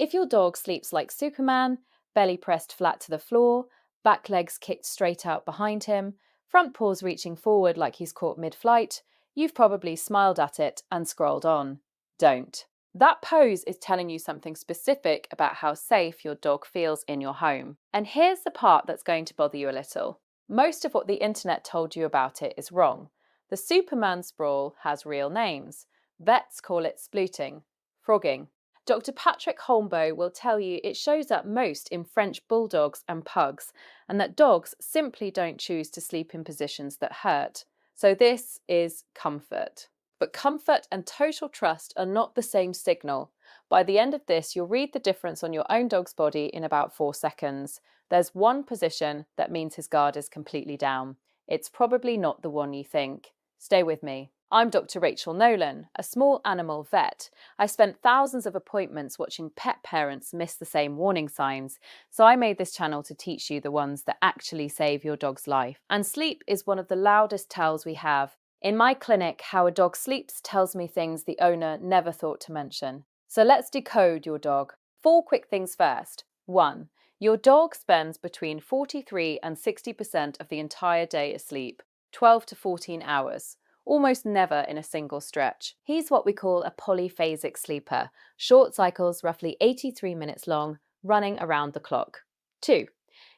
If your dog sleeps like Superman, belly pressed flat to the floor, back legs kicked straight out behind him, front paws reaching forward like he's caught mid-flight, you've probably smiled at it and scrolled on. Don't. That pose is telling you something specific about how safe your dog feels in your home. And here's the part that's going to bother you a little. Most of what the internet told you about it is wrong. The Superman sprawl has real names. Vets call it splooting, frogging. Dr. Patrick Holmboe will tell you it shows up most in French bulldogs and pugs, and that dogs simply don't choose to sleep in positions that hurt. So this is comfort. But comfort and total trust are not the same signal. By the end of this, you'll read the difference on your own dog's body in about 4 seconds. There's one position that means his guard is completely down. It's probably not the one you think. Stay with me. I'm Dr. Rachel Nolan, a small animal vet. I spent thousands of appointments watching pet parents miss the same warning signs, so I made this channel to teach you the ones that actually save your dog's life. And sleep is one of the loudest tells we have. In my clinic, how a dog sleeps tells me things the owner never thought to mention. So let's decode your dog. 4 quick things first. 1. Your dog spends between 43 and 60% of the entire day asleep, 12 to 14 hours. Almost never in a single stretch. He's what we call a polyphasic sleeper, short cycles roughly 83 minutes long, running around the clock. 2.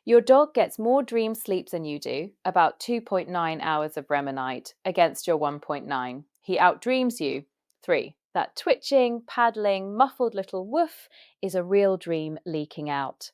Your dog gets more dream sleep than you do, about 2.9 hours of REM a night, against your 1.9. He outdreams you. 3. That twitching, paddling, muffled little woof is a real dream leaking out.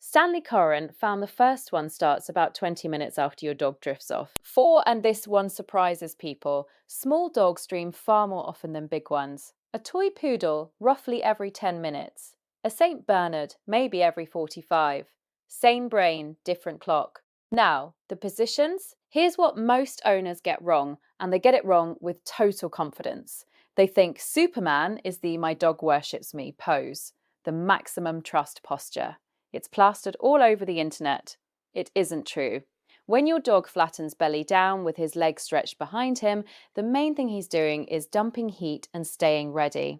Stanley Coren found the first one starts about 20 minutes after your dog drifts off. 4, and this one surprises people, small dogs dream far more often than big ones. A toy poodle, roughly every 10 minutes. A St. Bernard, maybe every 45. Same brain, different clock. Now, the positions? Here's what most owners get wrong, and they get it wrong with total confidence. They think Superman is the my dog worships me pose, the maximum trust posture. It's plastered all over the internet. It isn't true. When your dog flattens belly down with his legs stretched behind him, the main thing he's doing is dumping heat and staying ready.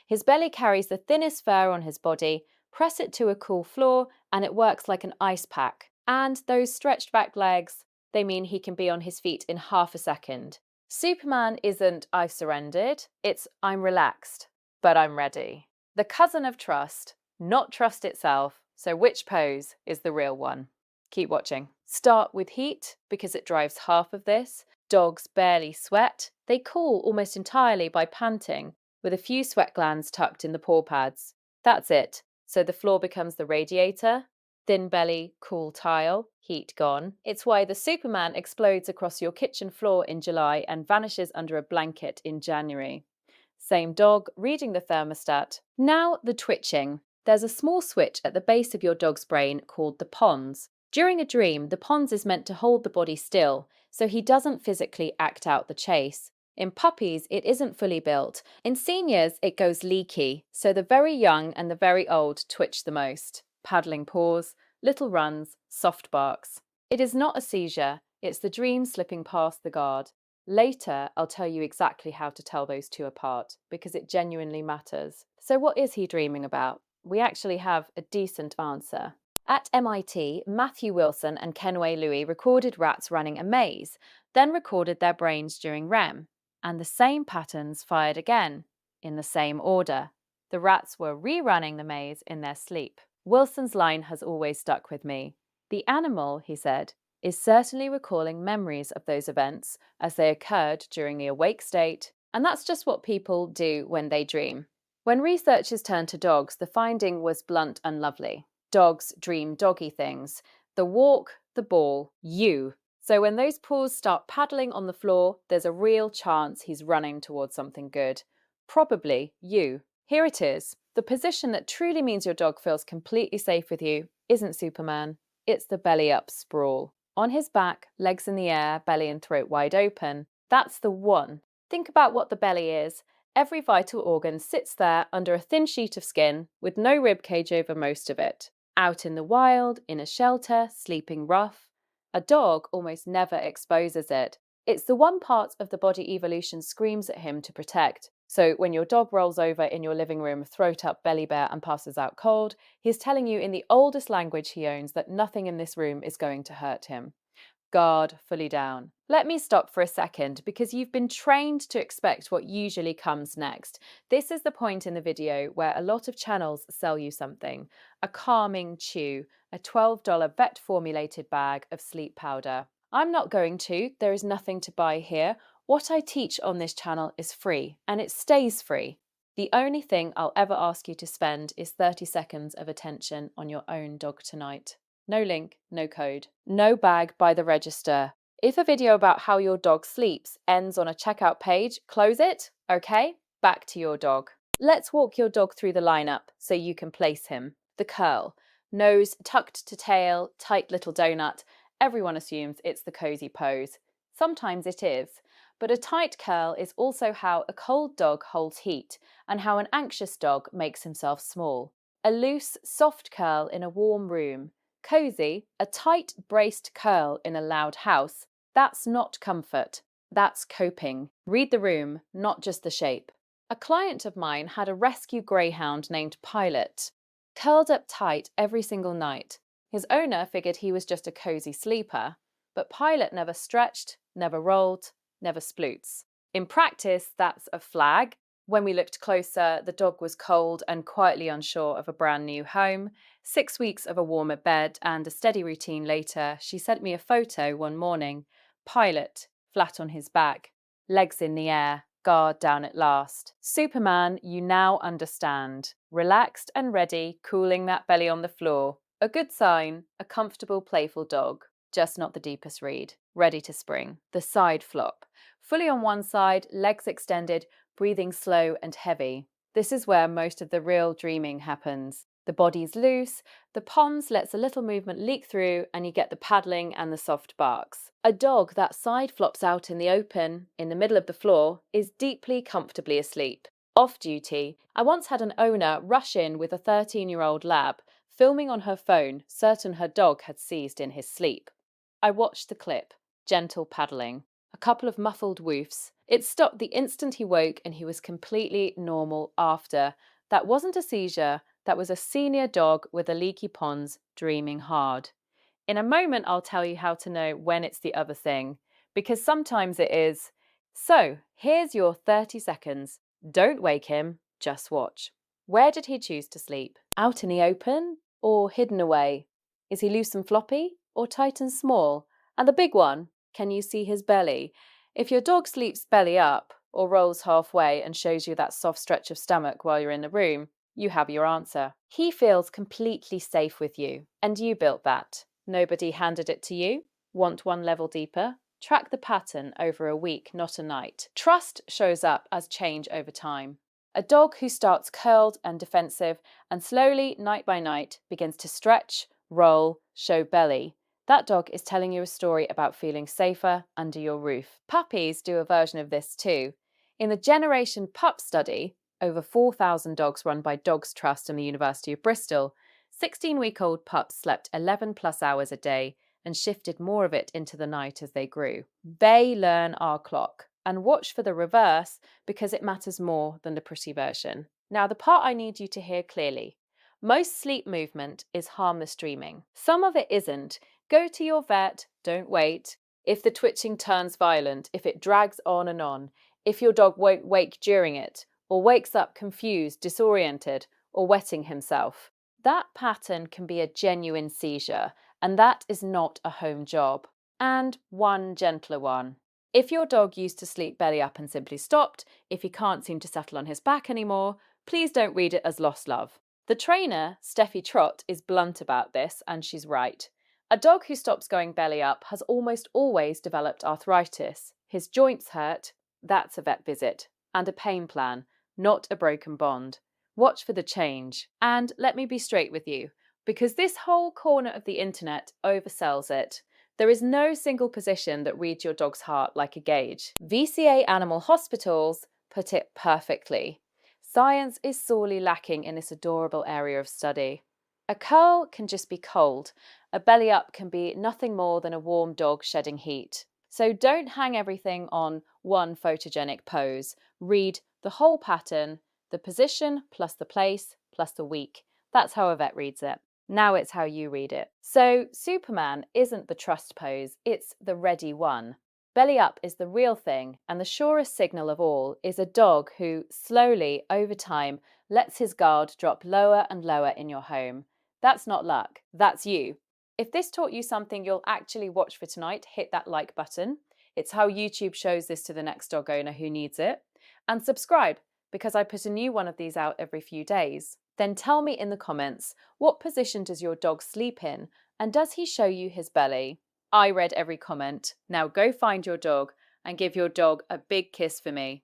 His belly carries the thinnest fur on his body. Press it to a cool floor and it works like an ice pack. And those stretched back legs, they mean he can be on his feet in half a second. Superman isn't I've surrendered, it's I'm relaxed, but I'm ready. The cousin of trust, not trust itself, so which pose is the real one? Keep watching. Start with heat because it drives half of this. Dogs barely sweat. They cool almost entirely by panting, with a few sweat glands tucked in the paw pads. That's it. So the floor becomes the radiator. Thin belly, cool tile, heat gone. It's why the Superman explodes across your kitchen floor in July and vanishes under a blanket in January. Same dog, reading the thermostat. Now the twitching. There's a small switch at the base of your dog's brain called the pons. During a dream, the pons is meant to hold the body still, so he doesn't physically act out the chase. In puppies, it isn't fully built. In seniors, it goes leaky, so the very young and the very old twitch the most. Paddling paws, little runs, soft barks. It is not a seizure, it's the dream slipping past the guard. Later, I'll tell you exactly how to tell those two apart, because it genuinely matters. So what is he dreaming about? We actually have a decent answer. At MIT, Matthew Wilson and Kenway Louis recorded rats running a maze, then recorded their brains during REM. And the same patterns fired again, in the same order. The rats were rerunning the maze in their sleep. Wilson's line has always stuck with me. The animal, he said, is certainly recalling memories of those events as they occurred during the awake state, and that's just what people do when they dream. When researchers turned to dogs, the finding was blunt and lovely. Dogs dream doggy things. The walk, the ball, you. So when those paws start paddling on the floor, there's a real chance he's running towards something good. Probably you. Here it is. The position that truly means your dog feels completely safe with you isn't Superman. It's the belly up sprawl. On his back, legs in the air, belly and throat wide open. That's the one. Think about what the belly is. Every vital organ sits there under a thin sheet of skin with no rib cage over most of it. Out in the wild, in a shelter, sleeping rough. A dog almost never exposes it. It's the one part of the body evolution screams at him to protect. So when your dog rolls over in your living room, throat up, belly bare, and passes out cold, he's telling you in the oldest language he owns that nothing in this room is going to hurt him. Guard fully down. Let me stop for a second because you've been trained to expect what usually comes next. This is the point in the video where a lot of channels sell you something: a calming chew, a $12 vet formulated bag of sleep powder. I'm not going to, there is nothing to buy here. What I teach on this channel is free, and it stays free. The only thing I'll ever ask you to spend is 30 seconds of attention on your own dog tonight. No link, no code, no bag by the register. If a video about how your dog sleeps ends on a checkout page, close it, okay? Back to your dog. Let's walk your dog through the lineup so you can place him. The curl. Nose tucked to tail, tight little donut. Everyone assumes it's the cozy pose. Sometimes it is. But a tight curl is also how a cold dog holds heat and how an anxious dog makes himself small. A loose, soft curl in a warm room. Cozy, a tight, braced curl in a loud house. That's not comfort. That's coping. Read the room, not just the shape. A client of mine had a rescue greyhound named Pilot, curled up tight every single night. His owner figured he was just a cozy sleeper, but Pilot never stretched, never rolled, never sploots. In practice, that's a flag. When we looked closer, the dog was cold and quietly unsure of a brand new home. 6 weeks of a warmer bed and a steady routine later, she sent me a photo one morning. Pilot, flat on his back, legs in the air, guard down at last. Superman, you now understand. Relaxed and ready, cooling that belly on the floor. A good sign, a comfortable, playful dog. Just not the deepest read. Ready to spring. The side flop. Fully on one side, legs extended, breathing slow and heavy. This is where most of the real dreaming happens. The body's loose, the pons lets a little movement leak through, and you get the paddling and the soft barks. A dog that side flops out in the open, in the middle of the floor, is deeply, comfortably asleep. Off duty, I once had an owner rush in with a 13-year-old lab, filming on her phone, certain her dog had seized in his sleep. I watched the clip. Gentle paddling. A couple of muffled woofs. It stopped the instant he woke and he was completely normal after. That wasn't a seizure, that was a senior dog with a leaky pons dreaming hard. In a moment, I'll tell you how to know when it's the other thing, because sometimes it is. So, here's your 30 seconds. Don't wake him, just watch. Where did he choose to sleep? Out in the open or hidden away? Is he loose and floppy or tight and small? And the big one, can you see his belly? If your dog sleeps belly up or rolls halfway and shows you that soft stretch of stomach while you're in the room, you have your answer. He feels completely safe with you, and you built that. Nobody handed it to you. Want one level deeper? Track the pattern over a week, not a night. Trust shows up as change over time. A dog who starts curled and defensive and slowly, night by night, begins to stretch, roll, show belly. That dog is telling you a story about feeling safer under your roof. Puppies do a version of this too. In the Generation Pup study, over 4,000 dogs run by Dogs Trust and the University of Bristol, 16-week-old pups slept 11 plus hours a day and shifted more of it into the night as they grew. They learn our clock. And watch for the reverse because it matters more than the pretty version. Now, the part I need you to hear clearly. Most sleep movement is harmless dreaming. Some of it isn't. Go to your vet, don't wait. If the twitching turns violent, if it drags on and on, if your dog won't wake during it, or wakes up confused, disoriented, or wetting himself, that pattern can be a genuine seizure, and that is not a home job. And one gentler one. If your dog used to sleep belly up and simply stopped, if he can't seem to settle on his back anymore, please don't read it as lost love. The trainer, Steffi Trott, is blunt about this, and she's right. A dog who stops going belly up has almost always developed arthritis. His joints hurt, that's a vet visit, and a pain plan, not a broken bond. Watch for the change. And let me be straight with you, because this whole corner of the internet oversells it. There is no single position that reads your dog's heart like a gauge. VCA Animal Hospitals put it perfectly. Science is sorely lacking in this adorable area of study. A curl can just be cold. A belly up can be nothing more than a warm dog shedding heat. So don't hang everything on one photogenic pose. Read The whole pattern, the position plus the place plus the week. That's how a vet reads it. Now it's how you read it. So, Superman isn't the trust pose, it's the ready one. Belly up is the real thing, and the surest signal of all is a dog who, slowly, over time, lets his guard drop lower and lower in your home. That's not luck, that's you. If this taught you something you'll actually watch for tonight, hit that like button. It's how YouTube shows this to the next dog owner who needs it. And subscribe, because I put a new one of these out every few days. Then tell me in the comments, what position does your dog sleep in, and does he show you his belly? I read every comment. Now go find your dog and give your dog a big kiss for me.